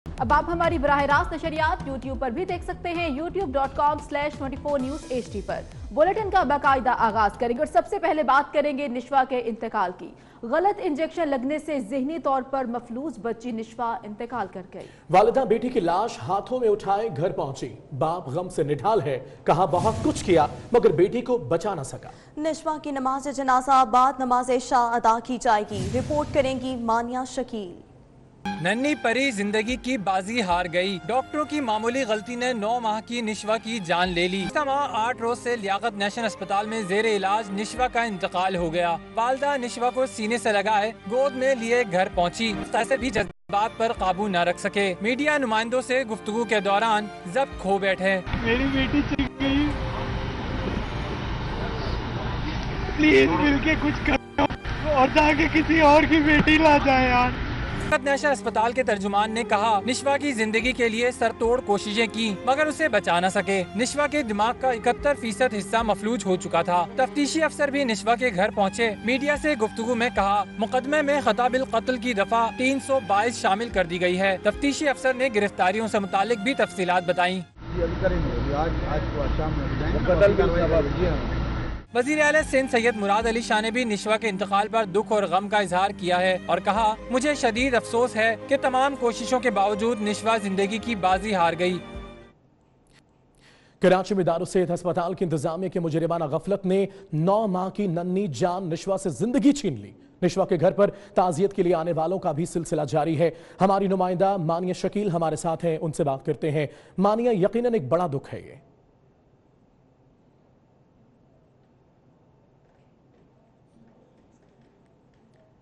अब आप हमारी बराह रास्त नशरियात यूट्यूब पर भी देख सकते हैं, youtube.com/24newsht पर। बुलेटिन का बाकायदा आगाज करेंगे और सबसे पहले बात करेंगे निशवा के इंतकाल की। गलत इंजेक्शन लगने से जहनी तौर पर मफलूज बच्ची निशवा इंतकाल कर गई। वालिदा बेटी की लाश हाथों में उठाए घर पहुंची। बाप गम से निढाल है, कहा बहुत कुछ किया मगर बेटी को बचा न सका। निशवा की नमाज जनाजा बाद नमाज इशा अदा की जाएगी, रिपोर्ट करेंगी मानिया शकील। नन्ही परी जिंदगी की बाजी हार गई। डॉक्टरों की मामूली गलती ने 9 माह की निशवा की जान ले ली। इस माह 8 रोज से लियाकत नेशनल अस्पताल में जेरे इलाज निशवा का इंतकाल हो गया। वालिदा निशवा को सीने से लगाए गोद में लिए घर पहुंची। कैसे भी जज्बात पर काबू न रख सके। मीडिया नुमाइंदों से गुफ्तगू के दौरान जब्त खो बैठे। मेरी बेटी चली गई, प्लीज मिलके कुछ करो और जाके किसी और की बेटी ला जाए यार। नेशनल अस्पताल के तर्जुमान ने कहा निशवा की जिंदगी के लिए सरतोड़ कोशिशें की मगर उसे बचा न सके। निशवा के दिमाग का 71% हिस्सा मफलूज हो चुका था। तफ्तीशी अफसर भी निशवा के घर पहुंचे। मीडिया से गुफ्तगू में कहा मुकदमे में खता बिल कत्ल की दफा 322 शामिल कर दी गई है। तफ्तीशी अफसर ने गिरफ्तारियों से मुतालिक भी तफसीलात बताई। वज़ीर आला सिंध सैयद मुराद अली शाह ने भी निशवा के इंतकाल पर दुख और गम का इजहार किया है और कहा मुझे शदीद अफसोस है कि तमाम कोशिशों के बावजूद निशवा जिंदगी की बाजी हार गई। कराची में दारुस्सेहत अस्पताल की इंतजामिया के मुजरिमाना गफलत ने 9 माह की नन्ही जान निशवा से जिंदगी छीन ली। निशवा के घर पर ताजियत के लिए आने वालों का भी सिलसिला जारी है। हमारी नुमाइंदा मानिया शकील हमारे साथ हैं, उनसे बात करते हैं। मानिया, यकीनन एक बड़ा दुख है ये।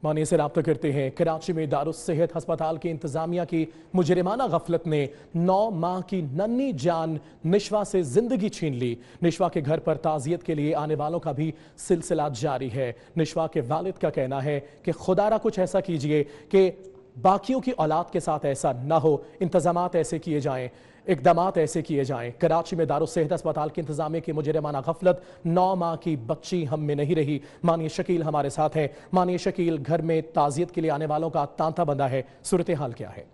मानिया से राब्ता करते हैं। कराची में दारुस्सेहत अस्पताल की इंतजामिया की मुजरिमाना गफलत ने 9 माह की नन्ही जान निशवा से जिंदगी छीन ली। निशवा के घर पर ताजियत के लिए आने वालों का भी सिलसिला जारी है। निशवा के वालिद का कहना है कि खुदारा कुछ ऐसा कीजिए कि बाकियों की औलाद के साथ ऐसा न हो, इंतजामात ऐसे किए जाएं, इकदामात ऐसे किए जाएं। कराची में दारुस्सेहत अस्पताल के इंतजामिया की मुजरिमाना गफलत 9 माह की बच्ची हम में नहीं रही। मानिया शकील हमारे साथ हैं। मानिया शकील, घर में ताजियत के लिए आने वालों का तांता बंधा है, सूरत हाल क्या है?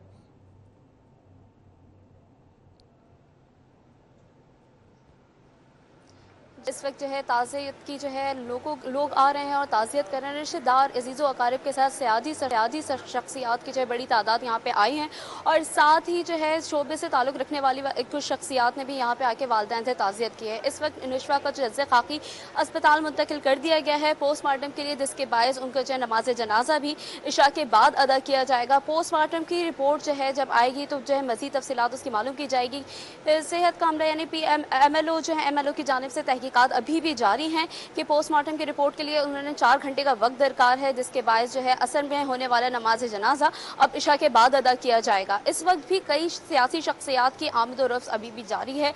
इस वक्त जो है ताज़ियत की जो है लोग आ रहे हैं और ताज़ियत कर रहे हैं। रिश्तेदार अजीज़ो अकारिब के साथ सियादी शख्सियात की जो है बड़ी तादाद यहाँ पे आई हैं और साथ ही जो है शोबे से ताल्लुक़ रखने वाली कुछ शख्सियात ने भी यहाँ पे आके वालिदैन से ताज़ियत की है। इस वक्त निशवा का जज्ज़े खाकी अस्पताल मुंतकिल कर दिया गया है पोस्टमार्टम के लिए, जिसके बायस उनका जो है नमाज जनाजा भी इशा के बाद अदा किया जाएगा। पोस्टमार्टम की रिपोर्ट जो है जब आएगी तो जो है मज़ीद तफसीलात उसकी मालूम की जाएगी। सेहत कामरा यानी MLO जो है MLO की जानिब से तहकीकात अभी भी जारी हैं कि पोस्टमार्टम की रिपोर्ट के लिए उन्होंने 4 घंटे का वक्त दरकार है, जिसके बायस जो है असर में होने वाला नमाज जनाजा अब इशा के बाद अदा किया जाएगा। इस वक्त भी कई सियासी शख्सियात की आमद और रफ्त अभी भी जारी है।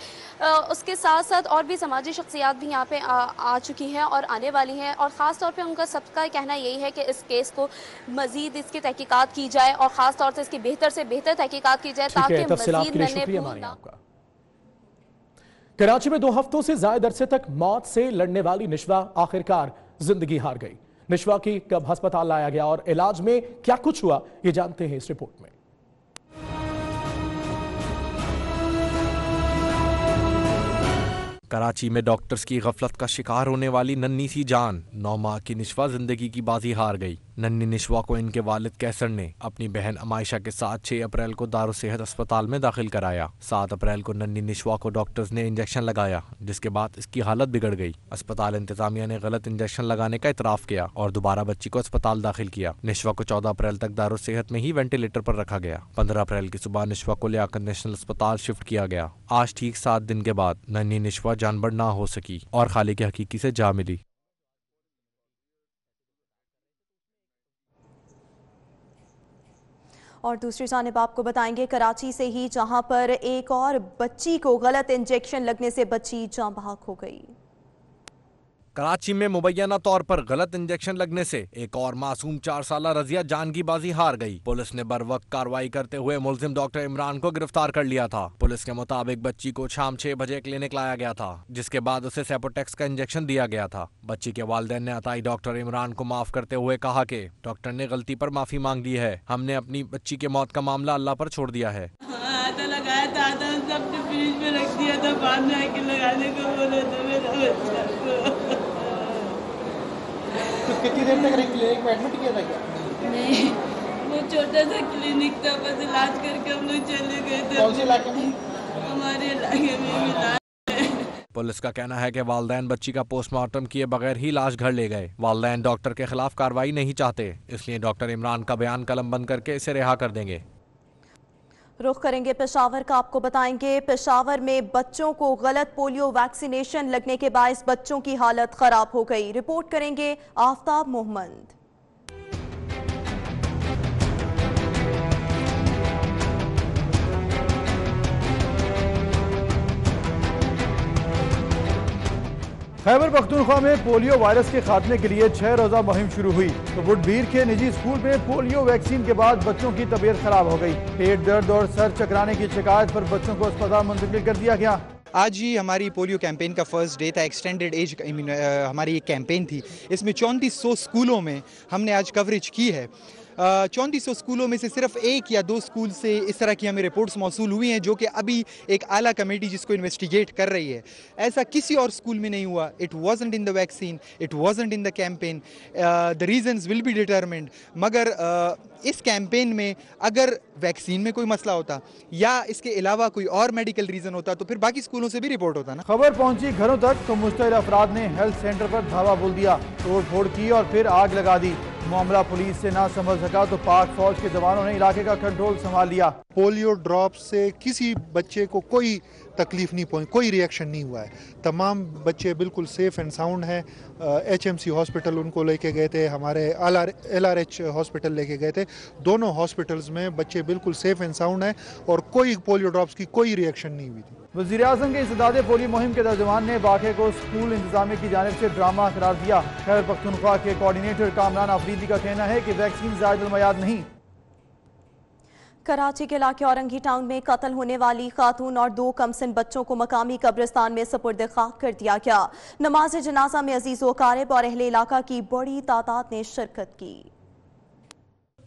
उसके साथ साथ और भी समाजी शख्सियात भी यहाँ पे आ चुकी हैं और आने वाली हैं और ख़ास तौर पर उनका सबका कहना यही है कि इस केस को मजीद इसकी तहकीकात की जाए और ख़ास तौर से इसकी बेहतर से बेहतर तहकीकात की जाए ताकि मजीद कराची में 2 हफ्तों से ज्यादा अरसे तक मौत से लड़ने वाली निशवा आखिरकार जिंदगी हार गई। निशवा की कब अस्पताल लाया गया और इलाज में क्या कुछ हुआ, ये जानते हैं इस रिपोर्ट में। कराची में डॉक्टर्स की गफलत का शिकार होने वाली नन्ही सी जान 9 माह की निशवा जिंदगी की बाजी हार गई। नन्ही निशवा को इनके वालिद कैसर ने अपनी बहन अमायशा के साथ 6 अप्रैल को दारुस्सेहत अस्पताल में दाखिल कराया। 7 अप्रैल को नन्ही निशवा को डॉक्टर्स ने इंजेक्शन लगाया, जिसके बाद इसकी हालत बिगड़ गई। अस्पताल इंतजामिया ने गलत इंजेक्शन लगाने का इतराफ किया और दोबारा बच्ची को अस्पताल दाखिल किया। निशवा को 14 अप्रैल तक दारुस्सेहत में ही वेंटिलेटर पर रखा गया। 15 अप्रैल की सुबह निशवा को लियाकत नेशनल अस्पताल शिफ्ट किया गया। आज ठीक 7 दिन के बाद नन्ही निशवा जानबर ना हो सकी और खालिक हकीकी से जा मिली। और दूसरी जानिब आपको बताएंगे कराची से ही, जहां पर एक और बच्ची को गलत इंजेक्शन लगने से बच्ची जाँ बहक हो गई। कराची में मुबैना तौर पर गलत इंजेक्शन लगने से एक और मासूम 4 साला रजिया जान की बाजी हार गई। पुलिस ने बरवक्त कार्रवाई करते हुए मुलजिम डॉक्टर इमरान को गिरफ्तार कर लिया था। पुलिस के मुताबिक बच्ची को शाम 6 बजे क्लिनिक लाया गया था, जिसके बाद उसे सेपोटेक्स का इंजेक्शन दिया गया था। बच्ची के वालिदैन ने अताई डॉक्टर इमरान को माफ करते हुए कहा कि डॉक्टर ने गलती पर माफी मांग ली है। हमने अपनी बच्ची के मौत का मामला अल्लाह पर छोड़ दिया है। लगाया था, सबने फ्रिज में रख दिया था, बाद में आके लगाने को बोला था मेरा बच्चा को। तो कितनी देर तक क्लिनिक में एडमिट किया था क्या? नहीं, वो छोटा सा क्लिनिक था, बस इलाज करके हम लोग चले गए थे। कौन से इलाके में? हमारे इलाके में मिला। पुलिस का कहना है कि वालिदैन बच्ची का पोस्टमार्टम किए बगैर ही लाश घर ले गए। वालिदैन डॉक्टर के खिलाफ कार्रवाई नहीं चाहते, इसलिए डॉक्टर इमरान का बयान कलम बंद करके इसे रिहा कर देंगे। रुख करेंगे पेशावर का। आपको बताएंगे पेशावर में बच्चों को गलत पोलियो वैक्सीनेशन लगने के बायस बच्चों की हालत खराब हो गई। रिपोर्ट करेंगे आफ्ताब मोहम्मद। खैबर पख्तूनख्वा में पोलियो वायरस के खात्मे के लिए 6 रोजा मुहिम शुरू हुई तो वुडबीर के निजी स्कूल में पोलियो वैक्सीन के बाद बच्चों की तबीयत खराब हो गई। पेट दर्द और सर चकराने की शिकायत पर बच्चों को अस्पताल मुंतकिल कर दिया गया। आज ही हमारी पोलियो कैंपेन का फर्स्ट डे था। एक्सटेंडेड एज हमारी एक कैंपेन थी। इसमें 3400 स्कूलों में हमने आज कवरेज की है। 3400 स्कूलों में से सिर्फ 1 या 2 स्कूल से इस तरह की हमें रिपोर्ट्स मौसूल हुई हैं, जो कि अभी एक आला कमेटी जिसको इन्वेस्टिगेट कर रही है। ऐसा किसी और स्कूल में नहीं हुआ। It wasn't in the vaccine, it wasn't in the campaign, the reasons will be determined. मगर इस कैंपेन में अगर वैक्सीन में कोई मसला होता या इसके अलावा कोई और मेडिकल रीजन होता तो फिर बाकी स्कूलों से भी रिपोर्ट होता ना। खबर पहुंची घरों तक तो मुश्तइल अफराद ने हेल्थ सेंटर पर धावा बोल दिया, तोड़ फोड़ की और फिर आग लगा दी। मामला पुलिस से ना समझ सका तो पाक फौज के जवानों ने इलाके का कंट्रोल संभाल लिया। पोलियो ड्रॉप से किसी बच्चे को कोई तकलीफ नहीं पहुंची, कोई रिएक्शन नहीं हुआ है। तमाम बच्चे बिल्कुल सेफ एंड साउंड हैं। HMC हॉस्पिटल उनको लेके गए थे, हमारे LRH हॉस्पिटल लेके गए थे। दोनों हॉस्पिटल्स में बच्चे बिल्कुल सेफ एंड साउंड हैं और कोई पोलियो ड्रॉप्स की कोई रिएक्शन नहीं हुई थी। वज़ीर आज़म के इस्तेदाद पोलियो मुहिम के तर्जुमान ने वाक़े को स्कूल इंतजामिया की जानिब से ड्रामा करार दिया। खैबर पख्तूनख्वा के कोऑर्डिनेटर कामरान अफरीदी का कहना है कि वैक्सीन ज़ायदुल मयाद नहीं। कराची के इलाके औरंगी टाउन में कत्ल होने वाली खातून और 2 कमसिन बच्चों को मकामी कब्रिस्तान में सुपुर्द खाक कर दिया गया। नमाज जनाजा में अजीज व अकारिब और अहले इलाका की बड़ी तादाद ने शिरकत की।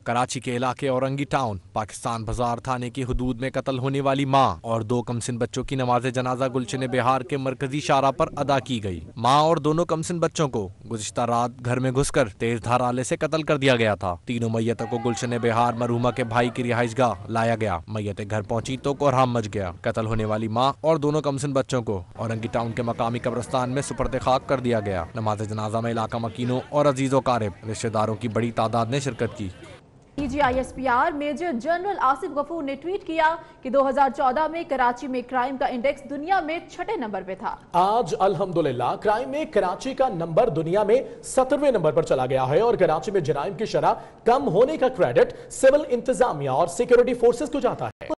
कराची के इलाके औरंगी टाउन पाकिस्तान बाजार थाने की हुदूद में कत्ल होने वाली माँ और 2 कमसिन बच्चों की नमाज जनाजा गुलशन बिहार के मरकजी शारा पर अदा की गई। माँ और दोनों कमसिन बच्चों को गुज़िश्ता रात घर में घुसकर तेज धार आले से कत्ल कर दिया गया था। तीनों मैयतों को गुलशन बिहार मरहुमा के भाई की रिहाइशगाह लाया गया। मैयतें घर पहुंची तो कोहराम मच गया। कत्ल होने वाली माँ और दोनों कमसिन बच्चों को औरंगी टाउन के मकामी कब्रिस्तान में सुपुर्द खाक कर दिया गया। नमाज जनाजा में इलाका मकीनों और अजीजों कारिब रिश्तेदारों की बड़ी तादाद ने शिरकत की। DGISPR major general Asif Ghafoor ने ट्वीट किया कि 2014 में कराची में क्राइम का इंडेक्स दुनिया में 6ठे नंबर पे था। आज अल्हम्दुलिल्लाह क्राइम में कराची का नंबर दुनिया में 17वें नंबर पर चला गया है और कराची में जराइम की शरह कम होने का क्रेडिट सिविल इंतजामिया और सिक्योरिटी फोर्सेस को जाता है।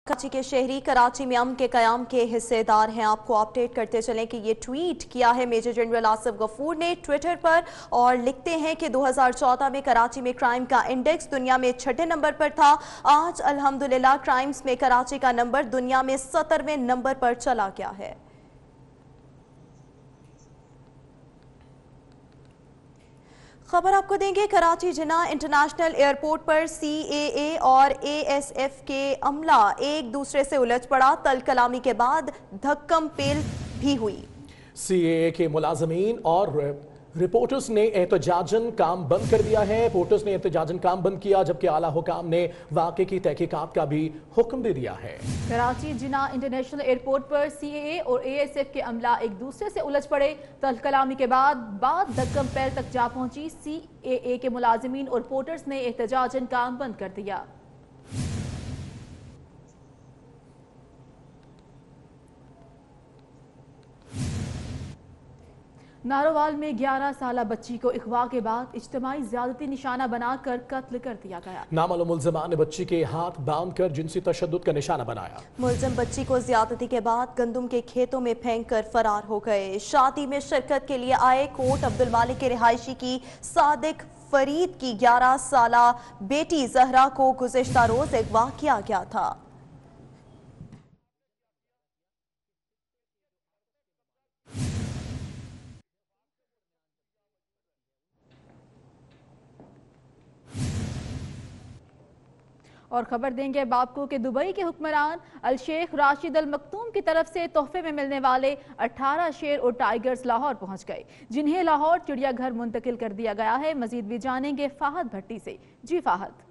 कराची के शहरी कराची में अमन के कयाम के हिस्सेदार हैं। आपको अपडेट करते चलें कि ये ट्वीट किया है मेजर जनरल आसिफ गफूर ने ट्विटर पर और लिखते हैं कि 2014 में कराची में क्राइम का इंडेक्स दुनिया में 6ठे नंबर पर था। आज अल्हम्दुलिल्लाह क्राइम्स में कराची का नंबर दुनिया में 17वें नंबर पर चला गया है। खबर आपको देंगे कराची जिना इंटरनेशनल एयरपोर्ट पर CAA और ASF के अमला एक दूसरे से उलझ पड़ा। तल कलामी के बाद धक्कम पेल भी हुई। CAA के मुलाजमीन और रिपोर्टर्स ने एहतजाजन काम बंद कर दिया है। रिपोर्टर्स ने एहतजाजन काम बंद किया जबकि आला हुकाम ने वाक़े की तहकीकात का भी हुक्म दे दिया है। कराची जिना इंटरनेशनल एयरपोर्ट पर CAA और ASF के अमला एक दूसरे से उलझ पड़े। तल कलामी के बाद धक्कम पैर तक जा पहुंची। CAA के मुलाजमीन और रिपोर्टर्स ने एहतजाजन काम बंद कर दिया। नारोवाल में 11 साला बच्ची को अगवा के बाद इज्तिमाई ज्यादती निशाना बनाकर कत्ल कर दिया गया। नामालूम मुल्ज़िमान ने बच्ची के हाथ बांधकर जिनसी तशद्दुद का निशाना बनाया। मुल्ज़िम बच्ची को ज्यादती के बाद गंदुम के खेतों में फेंककर फरार हो गए। शादी में शिरकत के लिए आए कोट अब्दुल मालिक के रिहायशी की सादिक फरीद की 11 साला बेटी जहरा को गुज़िश्ता रोज अगवा किया गया था। और खबर देंगे अब आपको कि दुबई के हुक्मरान अल शेख राशिद अल मखतूम की तरफ से तोहफे में मिलने वाले 18 शेर और टाइगर्स लाहौर पहुंच गए, जिन्हें लाहौर चिड़ियाघर मुंतकिल कर दिया गया है। मजीद भी जानेंगे फाहद भट्टी से। जी फाहद।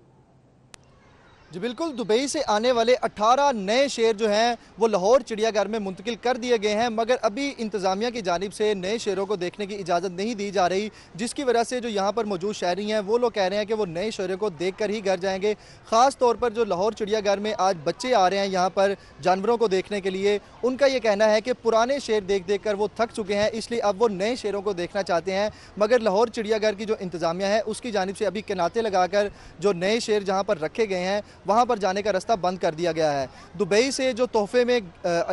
जी बिल्कुल, दुबई से आने वाले 18 नए शेर जो हैं वो लाहौर चिड़ियाघर में मुंतकिल कर दिए गए हैं, मगर अभी इंतज़ामिया की जानिब से नए शेरों को देखने की इजाज़त नहीं दी जा रही, जिसकी वजह से जो यहाँ पर मौजूद शहरी हैं वो लोग कह रहे हैं कि वो नए शेरों को देख कर ही घर जाएंगे। ख़ास तौर पर जो लाहौर चिड़ियाघर में आज बच्चे आ रहे हैं यहाँ पर जानवरों को देखने के लिए, उनका ये कहना है कि पुराने शेर देख देख कर वो थक चुके हैं, इसलिए अब वो नए शेरों को देखना चाहते हैं। मगर लाहौर चिड़ियाघर की जो इंतज़ामिया है उसकी जानिब से अभी किनाते लगाकर जो नए शेर जहाँ पर रखे गए हैं वहाँ पर जाने का रास्ता बंद कर दिया गया है। दुबई से जो तोहफे में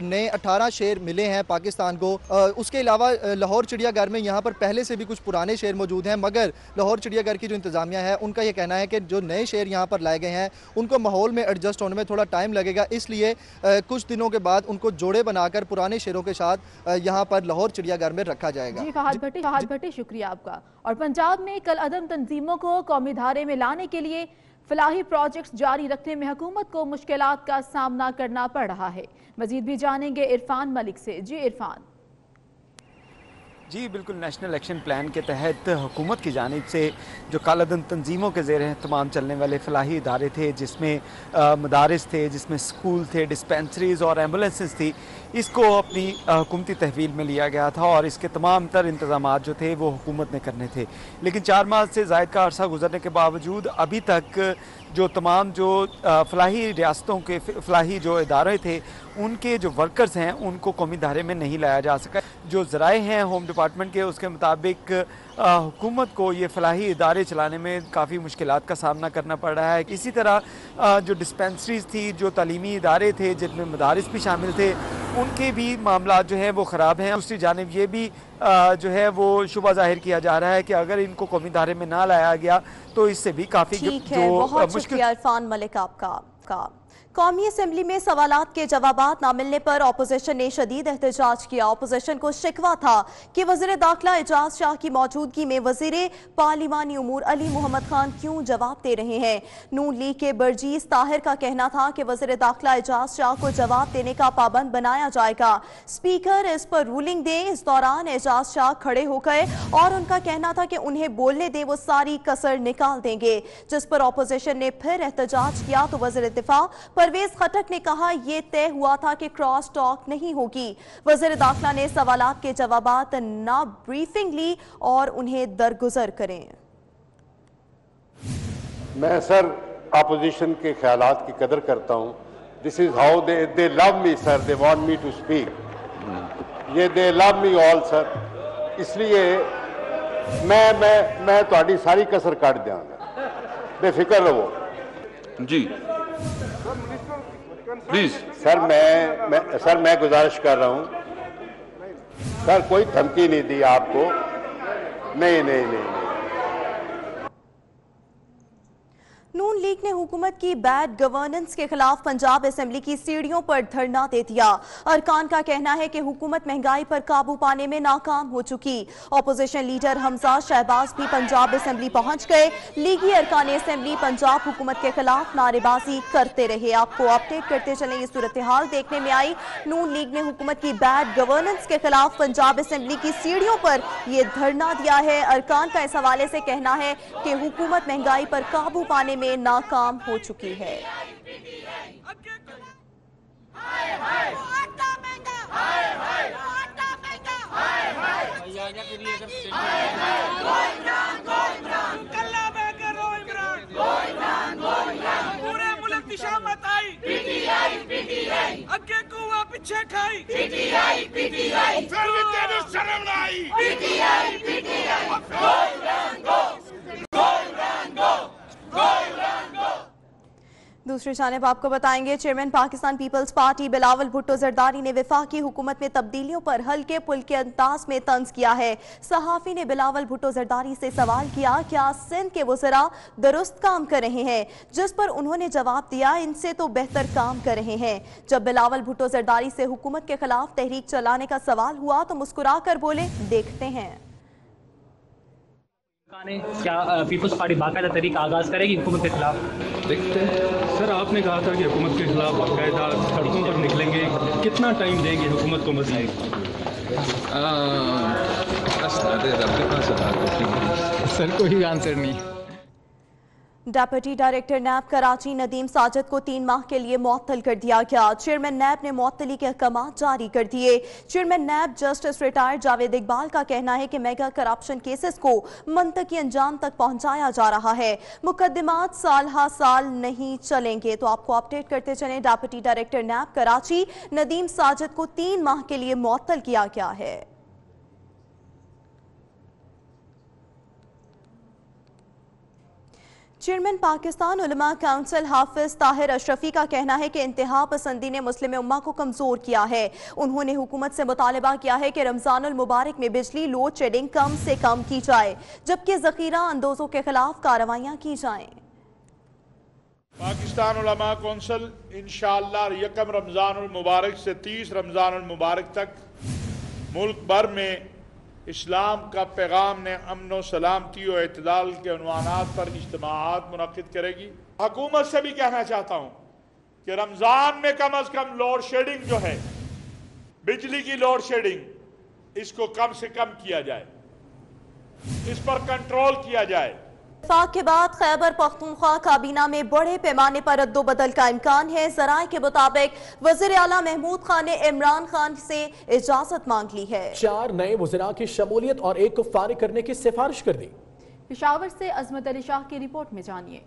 नए 18 शेर मिले हैं पाकिस्तान को, उसके अलावा लाहौर चिड़ियाघर में यहाँ पर पहले से भी कुछ पुराने शेर मौजूद हैं, मगर लाहौर चिड़ियाघर की जो इंतज़ामिया है उनका ये कहना है कि जो नए शेर यहाँ पर लाए गए हैं उनको माहौल में एडजस्ट होने में थोड़ा टाइम लगेगा, इसलिए कुछ दिनों के बाद उनको जोड़े बनाकर पुराने शेरों के साथ यहाँ पर लाहौर चिड़ियाघर में रखा जाएगा। जी फहद भट्टी शुक्रिया आपका। और पंजाब में कल अदम तंजीमों को कौमी धारे में लाने के लिए फलाही प्रोजेक्ट्स जारी रखने में हुकूमत को मुश्किलात का सामना करना पड़ रहा है। मजीद भी जानेंगे इरफान मलिक से। जी इरफान। जी बिल्कुल, नेशनल एक्शन प्लान के तहत हुकूमत की जानिब से जो कालादम तंजीमों के ज़ेर तमाम चलने वाले फलाही इदारे थे, जिसमें मदारिस थे, जिसमें स्कूल थे, डिस्पेंसरीज़ और एम्बुलेंसेस थी, इसको अपनी हुकूमती तहवील में लिया गया था और इसके तमाम तर इंतज़ाम जो थे वो हुकूमत ने करने थे। लेकिन 4 माह से ज़ायद का अरसा गुजरने के बावजूद अभी तक जो तमाम जो फलाही रियासतों के फलाही जो इदारे थे उनके जो वर्कर्स हैं उनको कौमी धारे में नहीं लाया जा सका। जो ज़राए हैं होम डिपार्टमेंट के, उसके मुताबिक हुकूमत को ये फलाही इदारे चलाने में काफ़ी मुश्किलात का सामना करना पड़ रहा है। इसी तरह जो डिस्पेंसरीज थी, जो तालीमी इदारे थे जिनमें मदारिस भी शामिल थे, उनके भी मामला जो है वो ख़राब हैं। दूसरी जानिब ये भी जो है वो शुबा जाहिर किया जा रहा है कि अगर इनको कौमी धारे में ना लाया गया तो इससे भी काफ़ी बहुत शुक्रिया इरफान मलिक आपका। कौमी असम्बली में सवालात के जवाबात न मिलने पर अपोजिशन ने शदीद एहतजाज किया। अपोजिशन को शिकवा था कि वज़ीर दाखिला एजाज शाह की मौजूदगी में वज़ीर पार्लिमानी उमूर अली मोहम्मद खान क्यों जवाब दे रहे हैं। नून लीग के बरजीज ताहिर का कहना था कि वज़ीर दाखिला एजाज शाह को जवाब देने का पाबंद बनाया जाएगा। स्पीकर इस पर रूलिंग दे। इस दौरान एजाज शाह खड़े हो गए और उनका कहना था कि उन्हें बोलने दें, वो सारी कसर निकाल देंगे, जिस पर अपोजिशन ने फिर एहतजाज किया तो वज़ीर दिफा परवेज खटक ने कहा यह तय हुआ था कि क्रॉस टॉक नहीं होगी। वज़ीर दाखिला ने सवालात के जवाबात ना ब्रीफिंग ली और उन्हें दरगुजर करें। मैं सर अपोजिशन के ख्यालात की कदर करता हूं। This is how they love me sir, they want me to speak, ये they love me all sir, इसलिए मैं तुम्हारी सारी कसर काट दियांगा, बेफिक्र रहो जी प्लीज। सर मैं गुजारिश कर रहा हूं सर, कोई धमकी नहीं दी आपको, नहीं। नून लीग ने हुकूमत की बैड गवर्नेंस के खिलाफ पंजाब असेंबली की सीढ़ियों पर धरना दे दिया। अरकान का कहना है कि हुकूमत महंगाई पर काबू पाने में नाकाम हो चुकी। अपोजिशन लीडर हमजा शहबाज भी पंजाब असेंबली पहुंच गए। लीगी अरकान असेंबली पंजाब हुकूमत के खिलाफ नारेबाजी करते रहे। आपको अपडेट करते चले, ये सूरत हाल देखने में आई। नून लीग ने हुकूमत की बैड गवर्नेंस के खिलाफ पंजाब असेंबली की सीढ़ियों पर यह धरना दिया है। अरकान का इस हवाले से कहना है कि हुकूमत महंगाई पर काबू पाने में नाकाम हो चुकी है। पूरे मुल्क की शामत आई, पीटीआई अगे कुआ पीछे खाई पीटीआई पीटीआई फिर भी तेरी शर्म ना आई PTI PTI go Imran go go Imran go go Imran go. दूसरी जानिब आपको बताएंगे chairman Pakistan Peoples Party Bilawal Bhutto Zardari ने वफाकी हुकूमत में तब्दीलियों पर हल्के पुल्के अंदाज में तंज किया है। सहाफी ने बिलावल भुट्टो जरदारी से सवाल किया क्या सिंध के वज़रा दुरुस्त काम कर रहे हैं, जिस पर उन्होंने जवाब दिया इनसे तो बेहतर काम कर रहे हैं। जब बिलावल भुट्टो जरदारी से हुकूमत के खिलाफ तहरीक चलाने का सवाल हुआ तो मुस्कुरा कर बोले, देखते हैं क्या पीपल्स पार्टी बाकायदा तरीका आगाज करेगी हुकूमत के खिलाफ। देखते हैं सर, आपने कहा था कि हुकूमत के खिलाफ बाकायदा सड़कों पर निकलेंगे, कितना टाइम देंगे हुकूमत को मज़ीद? सर कोई आंसर नहीं। Deputy director NAB Karachi Nadeem Sajid को 3 माह के लिए मुअत्तल कर दिया गया। चेयरमैन नैब ने मुअत्तली के अहकाम जारी कर दिए। Chairman NAB justice retired Javed Iqbal का कहना है कि मेगा करप्शन केसेस को मंतकी अंजाम तक पहुंचाया जा रहा है। मुकदमात साल हा साल नहीं चलेंगे। तो आपको अपडेट करते चले, deputy director NAB Karachi Nadeem Sajid को 3 माह के लिए मुअत्तल किया गया है। चेयरमैन पाकिस्तान उलमा काउंसिल हाफिज ताहिर अशरफी का कहना है कि इंतहा पसंदी ने मुस्लिम उम्मा को कमजोर किया है। उन्होंने हुकूमत से मुतालबा किया है कि रमजानुल मुबारक में बिजली लोड शेडिंग कम से कम की जाए, जबकि जखीरा अंदोजों के खिलाफ कार्रवाइयां की जाएं। पाकिस्तान उलमा काउंसिल इंशाअल्लाह 1 रमजानुल मुबारक से 30 रमजानुल मुबारक तक मुल्क भर में इस्लाम का पैगाम ने अमन व सलामती और एतदाल के उन्वानात पर इज्तिमाआत मुनक्किद करेगी। हुकूमत से भी कहना चाहता हूँ कि रमज़ान में कम अज़ कम लोड शेडिंग जो है, बिजली की लोड शेडिंग, इसको कम से कम किया जाए, इस पर कंट्रोल किया जाए। इत्तेफाक के बाद खैबर पख्तूनख्वा काबीना में बड़े पैमाने पर रद्दोबदल का इम्कान है। ज़राए के मुताबिक वज़ीर आला महमूद खान ने इमरान खान से इजाजत मांग ली है। 4 नए वज़रा की शमूलियत और 1 को फारिग करने की सिफारिश कर दी। पेशावर से अजमत अली शाह की रिपोर्ट में जानिए।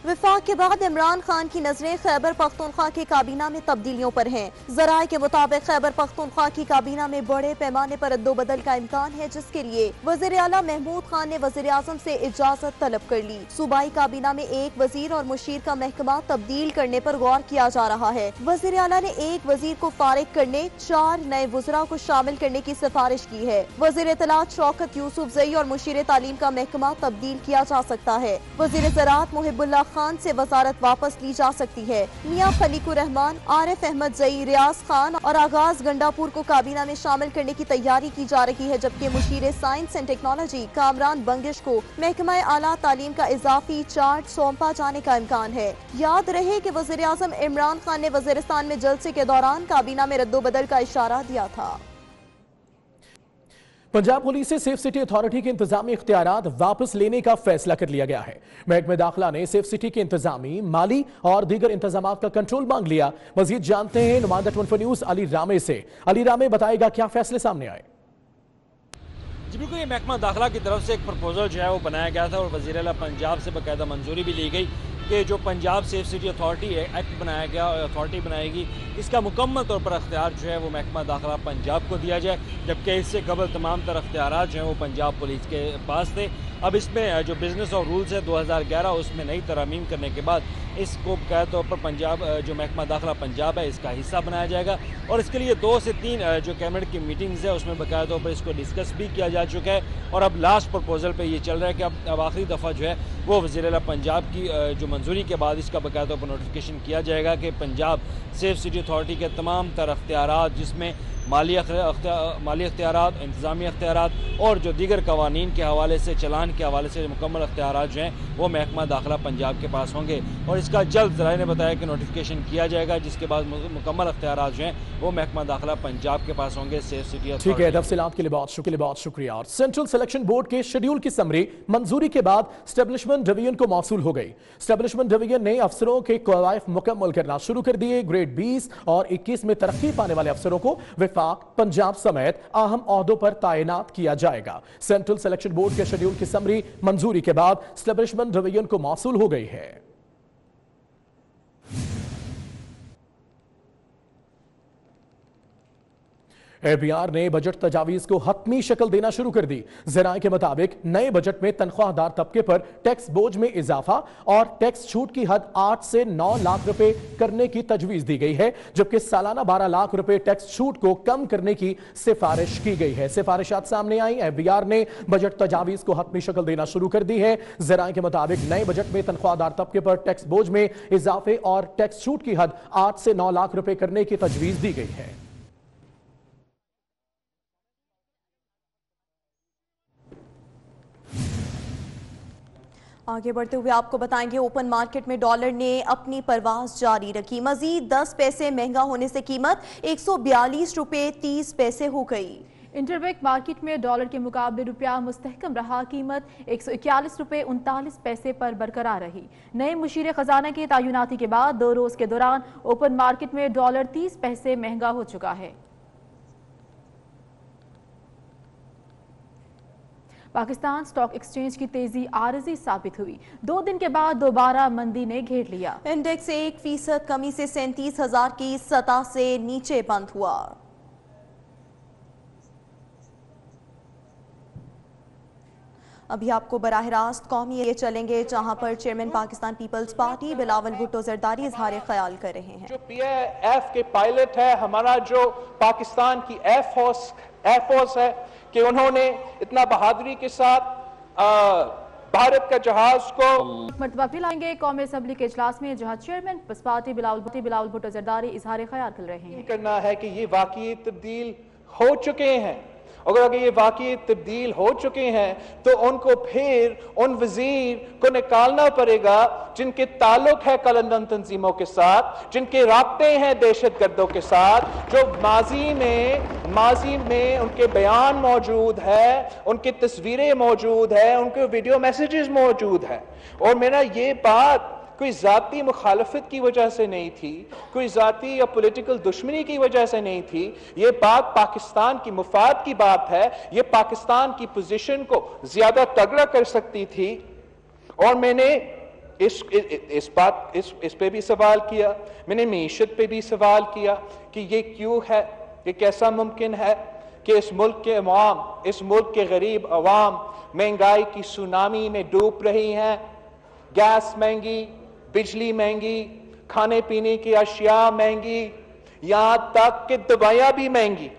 विफाक के बाद इमरान खान की नजरें खैबर पख्तूनख्वा की काबीना में तब्दीलियों पर हैं। ज़राए के मुताबिक खैबर पख्तूनख्वा की काबीना में बड़े पैमाने पर रद्दोबदल का इम्कान है, जिसके लिए वज़ीर आला महमूद खान ने वज़ीर आज़म से इजाजत तलब कर ली। सूबाई काबीना में 1 वजीर और मुशीर का महकमा तब्दील करने पर गौर किया जा रहा है। वज़ीर आला ने 1 वजीर को फारिग करने, 4 नए वज़रा को शामिल करने की सिफारिश की है। वज़ीर इत्तलात शौकत यूसुफ जई और मुशीर तालीम का महकमा तब्दील किया जा सकता है। वज़ीर ज़राअत मुहिबुल्लाह खान से वजारत वापस ली जा सकती है। मियां खलीकुर रहमान, आरिफ अहमद जई, रियाज खान और आगाज गंडापुर को काबीना में शामिल करने की तैयारी की जा रही है, जबकि मुशीर science and technology Kamran Bangash को महकमा आला तालीम का इजाफी चार्ज सौंपा जाने का इम्कान है। याद रहे कि वज़ीर आज़म इमरान खान ने वज़ीरिस्तान में जलसे के दौरान काबीना में रद्दोबदल का इशारा दिया था। पंजाब पुलिस से सेफ सिटी अथॉरिटी के इंतजामी इख्तियारात वापस लेने का फैसला कर लिया गया है। महकमे दाखिला ने सेफ सिटी के इंतजामी, माली और दीगर इंतजामात का कंट्रोल मांग लिया। मजीद जानते हैं नुमाइंदा 24 न्यूज अली रामे से। अली रामे बताएगा क्या फैसले सामने आए। जी बिल्कुल, ये महकमा दाखिला की तरफ से एक प्रपोजल जो है वो बनाया गया था और वज़ीर आला पंजाब से बाकायदा मंजूरी भी ली गई कि जो Punjab safe city authority act बनाया गया और अथॉरिटी बनाएगी, इसका मुकम्मल तौर पर अख्तियार जो है वो महकमा दाखिला पंजाब को दिया जाए, जबकि इससे कबल तमाम तर अख्तियारात जो हैं वो पंजाब पुलिस के पास थे। अब इसमें जो बिजनेस और रूल्स है 2011 उसमें नई तरमीम करने के बाद इसको बकायदा तौर पर पंजाब जो महकमा दाखिला पंजाब है इसका हिस्सा बनाया जाएगा और इसके लिए 2 से 3 जो कैबिनेट की मीटिंग्स है उसमें बकायदा तौर पर इसको डिस्कस भी किया जा चुका है और अब लास्ट प्रपोजल पे ये चल रहा है कि अब आखिरी दफ़ा जो है वो वज़ीर आला पंजाब की जो मंजूरी के बाद इसका बकायदा तौर पर नोटिफिकेशन किया जाएगा कि पंजाब सेफ सिटी अथॉरिटी के तमाम तर अख्तियारात, जिसमें माली अख्तियारात, इंतज़ामी अख्तियारात और जो दीगर कवानीन के हवाले से, चलान के हवाले से मुकम्मल अख्तियारात जो हैं वो महकमा दाखिला पंजाब के पास होंगे और इसका जल्द ज़राए ने बताया कि नोटिफिकेशन किया जाएगा, जिसके बाद मुकम्मल अख्तियारात जो हैं वो महकमा दाखिला पंजाब के पास होंगे सेफ सिटी। ठीक है, तफसीलात के लिए बहुत शुक्रिया। और सेंट्रल सिलेक्शन बोर्ड के शेड्यूल की समरी मंजूरी के बाद स्टेब्लिशमेंट डिवीजन को मौसूल हो गई। स्टेब्लिशमेंट डिवीजन ने अफसरों के कवायफ मुकम्मल करना शुरू कर दिए। ग्रेड 20 और 21 में तरक्की पाने वाले अफसरों को विफाक, पंजाब समेत अहम ओहदों पर तैनात किया जाएगा। सेंट्रल सिलेक्शन बोर्ड के शेड्यूल की समरी मंजूरी के बाद स्टेब्लिशमेंट डिवीजन को मौसूल हो गई है। APR ने बजट तजावीज को हतमी शक्ल देना शुरू कर दी। ज़राए के मुताबिक नए बजट में तनख्वाहदार तबके पर टैक्स बोझ में इजाफा और टैक्स छूट की हद 8 से 9 लाख रुपए करने की तजवीज दी गई है, जबकि सालाना 12 लाख रुपए टैक्स छूट को कम करने की सिफारिश की गई है। सिफारिशात सामने आई। APR ने बजट तजावीज को हतमी शक्ल देना शुरू कर दी है। ज़राए के मुताबिक नए बजट में तनख्वाहदार तबके पर टैक्स बोझ में इजाफे और टैक्स छूट की हद 8 से 9 लाख रुपए करने की तजवीज दी गई है। आगे बढ़ते हुए आपको बताएंगे ओपन मार्केट में डॉलर ने अपनी परवास जारी रखी। मजीद 10 पैसे महंगा होने से कीमत 142 रुपये 30 पैसे हो गई। इंटरबैंक मार्केट में डॉलर के मुकाबले रुपया मुस्तहकम रहा। कीमत 141 रुपये 39 पैसे पर बरकरार रही। नए मुशीर खजाना के तयनाती के बाद 2 रोज के दौरान ओपन मार्केट में डॉलर 30 पैसे महंगा हो चुका है। पाकिस्तान स्टॉक एक्सचेंज की तेजी आरजी साबित हुई। 2 दिन के बाद दोबारा मंदी ने घेर लिया। इंडेक्स 1% कमी से 37,000 की सतह से नीचे बंद हुआ। अभी आपको बराह रास्त कौमी ये चलेंगे, जहां पर chairman Pakistan Peoples Party Bilawal Bhutto Zardari इजहार ख्याल कर रहे हैं। जो PIF के पायलट है, हमारा जो पाकिस्तान की एयरफोर्स है, कि उन्होंने इतना बहादुरी के साथ भारत का जहाज को मरतबा फिर लाएंगे कौमी असम्बली के इजलास में, जहां chairman Peoples Party Bilawal Bhutto Zardari इजहार ख्याल कर रहे हैं। करना है कि ये वाकई तब्दील हो चुके हैं। अगर ये वाकई तब्दील हो चुके हैं तो उनको फिर उन वजीर को निकालना पड़ेगा जिनके ताल्लुक है कलंदन तंजीमों के साथ, जिनके राब्ते हैं दहशतगर्दों के साथ, जो माजी में उनके बयान मौजूद है, उनकी तस्वीरें मौजूद है, उनके वीडियो मैसेजेस मौजूद है। और मेरा ये बात कोई जाती मुखालफत की वजह से नहीं थी, कोई जाती या पॉलिटिकल दुश्मनी की वजह से नहीं थी। ये बात पाकिस्तान की मुफाद की बात है। ये पाकिस्तान की पोजीशन को ज्यादा तगड़ा कर सकती थी। और मैंने इस पे भी सवाल किया, मैंने मीशत पे भी सवाल किया कि ये क्यों है, ये कैसा मुमकिन है कि इस मुल्क के अवाम, इस मुल्क के गरीब अवाम महंगाई की सुनामी में डूब रही हैं। गैस महंगी, बिजली महंगी, खाने पीने की अशिया महंगी, यहां तक कि दवाइयां भी महंगी।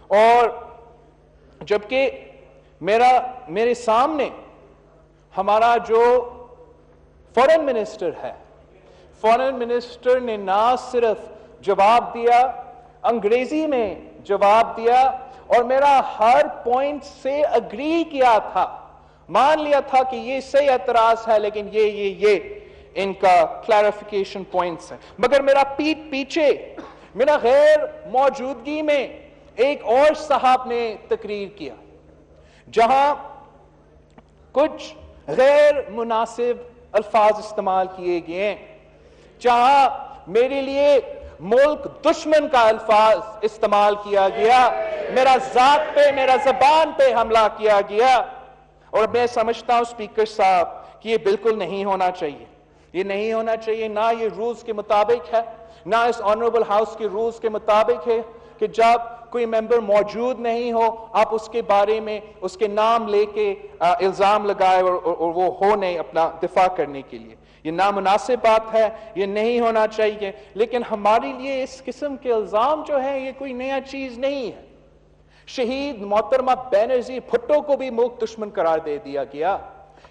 और जबकि मेरे सामने हमारा जो फॉरेन मिनिस्टर है, फॉरेन मिनिस्टर ने ना सिर्फ जवाब दिया, अंग्रेजी में जवाब दिया और मेरा हर पॉइंट से अग्री किया था, मान लिया था कि ये सही एतराज है, लेकिन ये इनका क्लैरिफिकेशन पॉइंट्स है। मगर मेरा पीछे मेरा गैर मौजूदगी में एक और साहब ने तकरीर किया, जहां कुछ गैर मुनासिब अल्फाज इस्तेमाल किए गए, जहां मेरे लिए मुल्क दुश्मन का अल्फाज इस्तेमाल किया गया, मेरा जात पे, मेरा जबान पे हमला किया गया। और मैं समझता हूं स्पीकर साहब कि ये बिल्कुल नहीं होना चाहिए, ये नहीं होना चाहिए। ना ये रूल्स के मुताबिक है, ना इस ऑनरेबल हाउस के रूल्स के मुताबिक है कि जब कोई मेंबर मौजूद नहीं हो आप उसके बारे में उसके नाम लेके इल्जाम लगाए और वो हो नहीं अपना दिफा करने के लिए। ये नामुनासिब बात है, ये नहीं होना चाहिए। लेकिन हमारे लिए इस किस्म के इल्जाम जो है ये कोई नया चीज नहीं है। शहीद मोहतरमा बेनजीर भुट्टो को भी मुल्क दुश्मन करार दे दिया गया,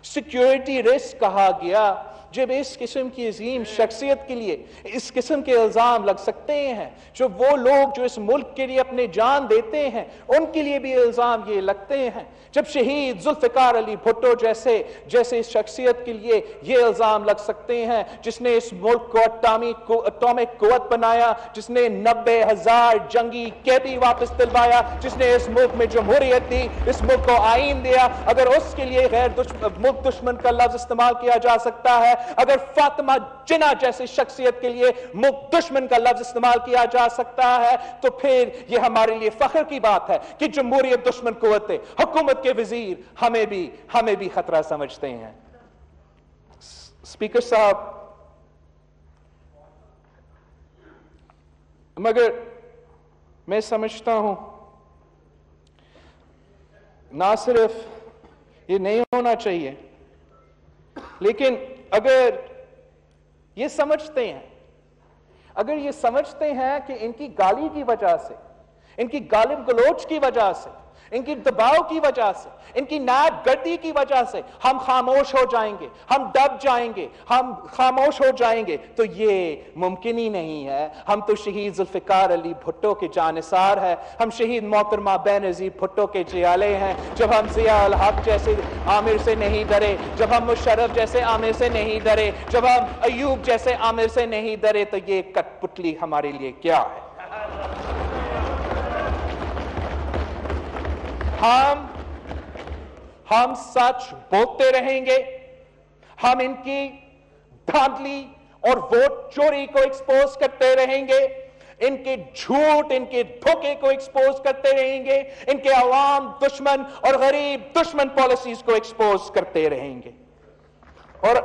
सिक्योरिटी रिस्क कहा गया। जब इस किस्म की अजीम शख्सियत के लिए इस किस्म के इल्जाम लग सकते हैं, जो वो लोग जो इस मुल्क के लिए अपने जान देते हैं उनके लिए भी इल्जाम ये लगते हैं। जब शहीद जुल्फिकार अली भुट्टो जैसे इस शख्सियत के लिए ये इल्जाम लग सकते हैं, जिसने इस मुल्क को एटॉमिक कुव्वत बनाया, जिसने 90,000 जंगी कैदी वापस दिलवाया, जिसने इस मुल्क में जमहूरियत दी, इस मुल्क को आईन दिया, अगर उसके लिए मुल्क दुश्मन का लफ्ज इस्तेमाल किया जा सकता है, अगर फातिमा जिन्ना जैसी शख्सियत के लिए मुल्क दुश्मन का लफ्ज इस्तेमाल किया जा सकता है, तो फिर यह हमारे लिए फख्र की बात है कि जमहूरियत दुश्मन कुव्वतें, हुकूमत के वजीर हमें भी खतरा समझते हैं। स्पीकर साहब, मगर मैं समझता हूं ना सिर्फ ये नहीं होना चाहिए, लेकिन अगर ये समझते हैं कि इनकी गाली की वजह से, इनकी गालिब गलोच की वजह से, इनकी दबाव की वजह से, इनकी नायब गर्दी की वजह से हम खामोश हो जाएंगे, हम दब जाएंगे, हम खामोश हो जाएंगे, तो ये मुमकिन ही नहीं है। हम तो शहीद जुल्फिकार अली भुट्टो के जानिसार हैं, हम शहीद मोहतरमा बेनज़ीर भुट्टो के जियाले हैं। जब हम ज़िया उल हक जैसे आमिर से नहीं डरे, जब हम मुशर्रफ जैसे आमिर से नहीं डरे, जब हम अयूब जैसे आमिर से नहीं डरे, तो ये कठपुतली हमारे लिए क्या है? हम सच बोलते रहेंगे, हम इनकी धांधली और वोट चोरी को एक्सपोज करते रहेंगे, इनके झूठ, इनके धोखे को एक्सपोज करते रहेंगे, इनके अवाम दुश्मन और गरीब दुश्मन पॉलिसीज को एक्सपोज करते रहेंगे। और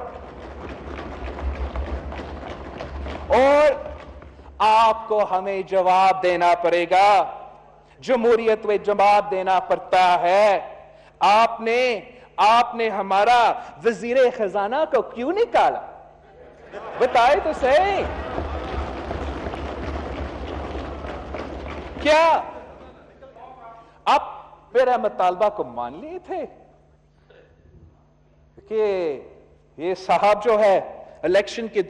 आपको हमें जवाब देना पड़ेगा, जमहूरियत में जवाब देना पड़ता है। आपने हमारा वजीर खजाना को क्यों निकाला? बताए तो सही। क्या आप मेरा मुतालबा को मान लिए थे कि ये साहब जो है इलेक्शन के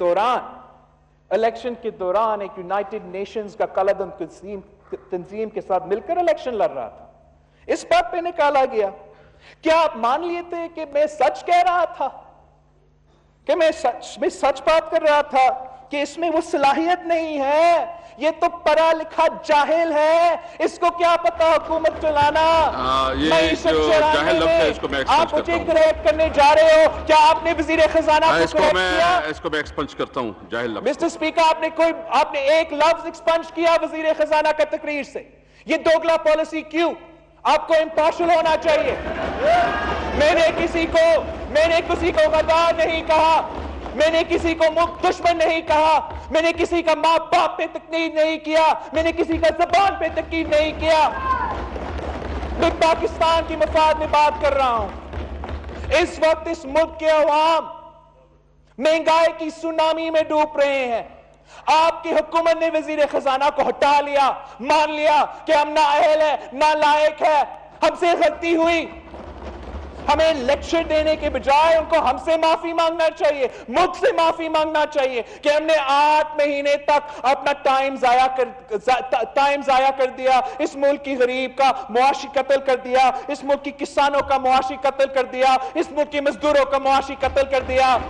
दौरान एक यूनाइटेड नेशंस का कलदम तंजीम के साथ मिलकर इलेक्शन लड़ रहा था, इस बात पे निकाला गया? क्या आप मान लिए थे कि मैं सच कह रहा था, कि मैं सच बात कर रहा था कि इसमें वो सलाहियत नहीं है, ये तो पढ़ा लिखा जाहिल है, इसको क्या पता हुकूमत चलाना? आप मुझे करेक्ट करने जा रहे हो? क्या आपने वजीर खजाना को करेक्ट किया? इसको मैं एक्सपंज करता हूं, जाहिल लफ्ज। मिस्टर स्पीकर, आपने एक लफ्ज एक्सपंज किया वजीर खजाना का तकरीर से। ये दोगला पॉलिसी क्यों? आपको इंपार्शियल होना चाहिए। मैंने किसी को गद्दार नहीं कहा, मैंने किसी को मुख्य दुश्मन नहीं कहा, मैंने किसी का मां बाप पे तकलीफ नहीं किया, मैंने किसी का जबान पे तकलीफ नहीं किया। मैं पाकिस्तान की मफाद में बात कर रहा हूं। इस वक्त इस मुल्क के अवाम महंगाई की सुनामी में डूब रहे हैं। आपकी हुकूमत ने वजीर खजाना को हटा लिया, मान लिया कि हम नाअहल है, नालायक है, हमसे गलती हुई। हमें लेक्चर देने के बजाय उनको हमसे माफी मांगना चाहिए, मुझसे माफी मांगना चाहिए कि हमने 8 महीने तक अपना टाइम जाया कर दिया, इस मुल्क की गरीब का मुआशी कत्ल कर दिया, इस मुल्क की किसानों का मुआशी कत्ल कर दिया, इस मुल्क के मजदूरों का मुआशी कत्ल कर दिया।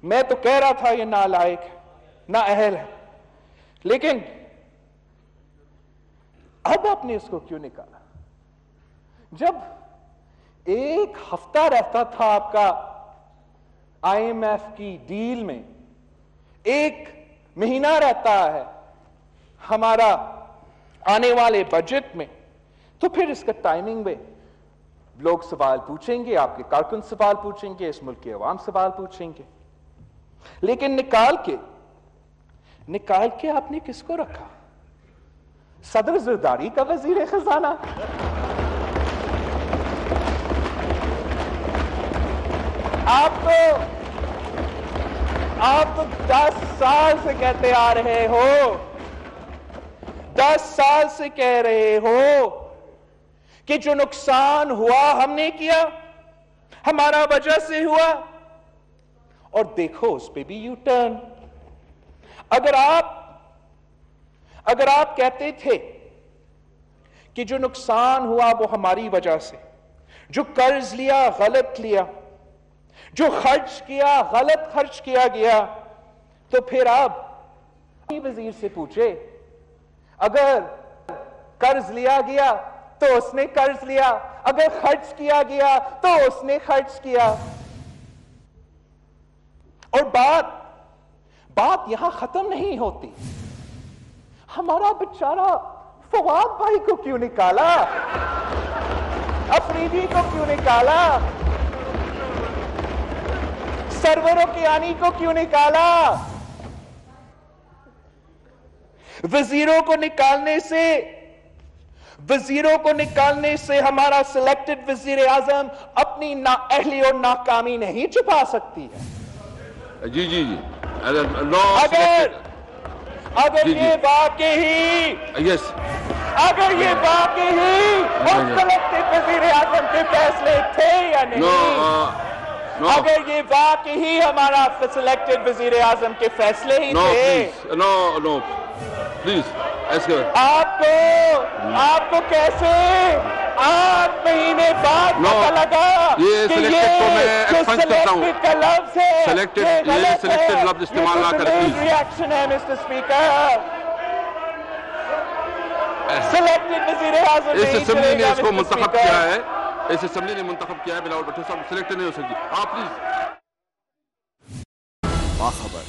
मैं तो कह रहा था ये नालायक है, नाअहल है, लेकिन अब आपने इसको क्यों निकाला? जब एक हफ्ता रहता था आपका IMF की डील में, 1 महीना रहता है हमारा आने वाले बजट में, तो फिर इसका टाइमिंग में लोग सवाल पूछेंगे, आपके कारकुन सवाल पूछेंगे, इस मुल्क के अवाम सवाल पूछेंगे। लेकिन निकाल के आपने किसको रखा? सदर जरदारी का वजीर खजाना। आप तो 10 साल से कहते आ रहे हो, 10 साल से कह रहे हो कि जो नुकसान हुआ हमने किया, हमारा वजह से हुआ, और देखो उस पे भी यू टर्न। अगर आप कहते थे कि जो नुकसान हुआ वो हमारी वजह से, जो कर्ज लिया गलत लिया, जो खर्च किया गलत खर्च किया गया, तो फिर आप वजीर से पूछे, अगर कर्ज लिया गया तो उसने कर्ज लिया, अगर खर्च किया गया तो उसने खर्च किया। और बात यहां खत्म नहीं होती। हमारा बेचारा फवाद भाई को क्यों निकाला? अफरीदी को क्यों निकाला? सरवरों की आनी को क्यों निकाला? वजीरों को निकालने से हमारा सिलेक्टेड वजीर आजम अपनी नाअहली और नाकामी नहीं छुपा सकती है। जी जी जी अगर ये वाकई यस अगर ये वाकई उस सिलेक्टेड वजीर आजम के फैसले थे या नहीं, अगर ये वाकई हमारा सिलेक्टेड वजीर आजम के फैसले ही थे, नो प्लीज आपको कैसे 8 महीने बाद पता लगा ये कि सिलेक्टेड को मैं एक्सपेंस करता हूं, का लफ्ज है, सिलेक्टेड लफ्ज इस्तेमाल ना करें। रिएक्शन है मिस्टर स्पीकर। सिलेक्टेड वजीर आजम इस असेंबली ने इसको मुंतखब किया है, इस असेंबली ने मुंतखब किया है, बिलावल भुट्टो साहब सिलेक्टेड नहीं हो सकती। आप प्लीज बाखबर